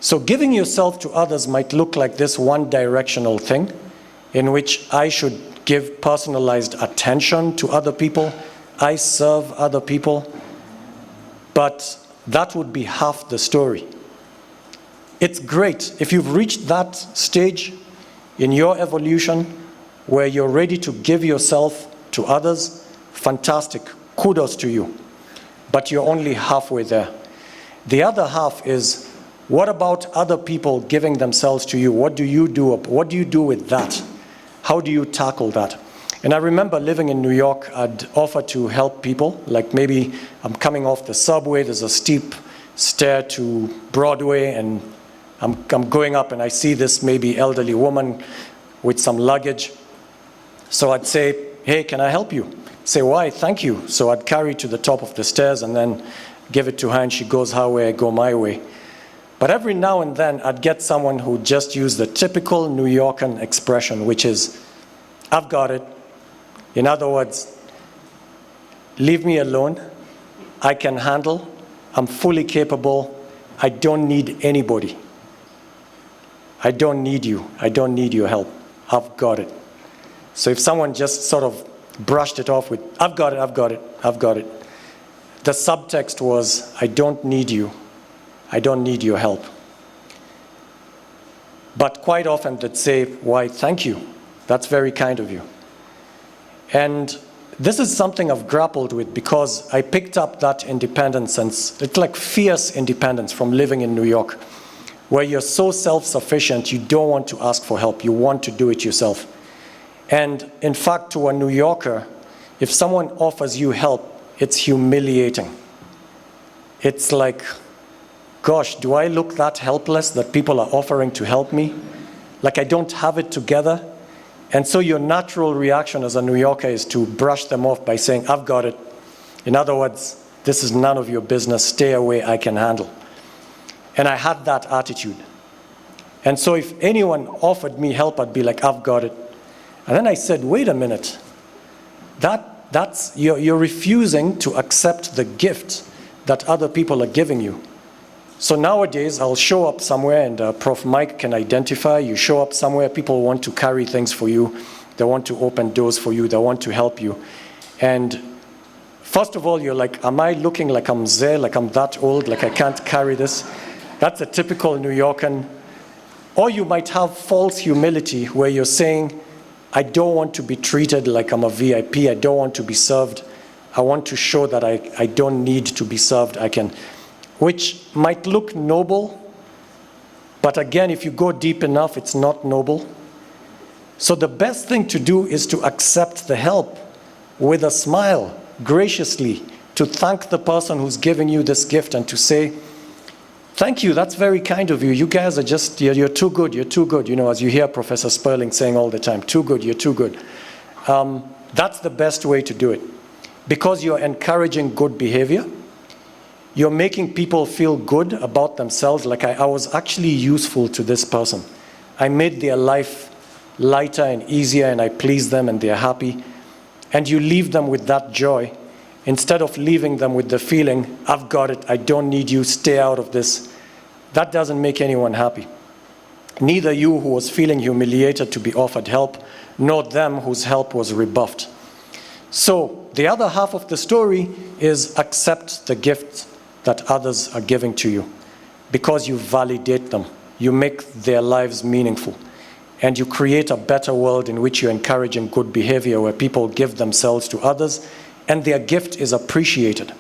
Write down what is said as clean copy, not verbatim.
So giving yourself to others might look like this one-directional thing in which I should give personalized attention to other people, I serve other people, but that would be half the story. It's great if you've reached that stage in your evolution where you're ready to give yourself to others. Fantastic, kudos to you, but you're only halfway there. The other half is, what about other people giving themselves to you? What do you do? What do you do with that? How do you tackle that? And I remember living in New York, I'd offer to help people, like maybe I'm coming off the subway, there's a steep stair to Broadway, and I'm going up and I see this maybe elderly woman with some luggage. So I'd say, hey, can I help you? Say, why? Thank you. So I'd carry to the top of the stairs and then give it to her, and she goes her way, I go my way. But every now and then I'd get someone who just used the typical New Yorker expression, which is, I've got it. In other words, leave me alone. I can handle. I'm fully capable. I don't need anybody. I don't need you. I don't need your help. I've got it. So if someone just sort of brushed it off with, I've got it, I've got it, I've got it, the subtext was, I don't need you. I don't need your help. But quite often they'd say, why, thank you. That's very kind of you. And this is something I've grappled with because I picked up that independence, and it's like fierce independence from living in New York, where you're so self-sufficient, you don't want to ask for help, you want to do it yourself. And in fact, to a New Yorker, if someone offers you help, it's humiliating. It's like, gosh, do I look that helpless that people are offering to help me? Like I don't have it together? And so your natural reaction as a New Yorker is to brush them off by saying, I've got it. In other words, this is none of your business, stay away, I can handle. And I had that attitude. And so if anyone offered me help, I'd be like, I've got it. And then I said, wait a minute, you're refusing to accept the gift that other people are giving you. So nowadays, I'll show up somewhere, and Prof. Mike can identify, you show up somewhere, people want to carry things for you, they want to open doors for you, they want to help you. And first of all, you're like, am I looking like I'm there, like I'm that old, like I can't carry this? That's a typical New Yorker. Or you might have false humility where you're saying, I don't want to be treated like I'm a VIP, I don't want to be served. I want to show that I don't need to be served, I can. Which might look noble, but again, if you go deep enough, it's not noble. So the best thing to do is to accept the help with a smile, graciously, to thank the person who's giving you this gift and to say, thank you, that's very kind of you. You guys are just, you're too good, you're too good. You know, as you hear Professor Sperling saying all the time, too good, you're too good. That's the best way to do it. Because you're encouraging good behavior, you're making people feel good about themselves, like I was actually useful to this person. I made their life lighter and easier, and I pleased them and they're happy. And you leave them with that joy, instead of leaving them with the feeling, I've got it, I don't need you, stay out of this. That doesn't make anyone happy. Neither you who was feeling humiliated to be offered help, nor them whose help was rebuffed. So the other half of the story is accept the gift that others are giving to you, because you validate them, you make their lives meaningful, and you create a better world in which you're encouraging good behavior where people give themselves to others and their gift is appreciated.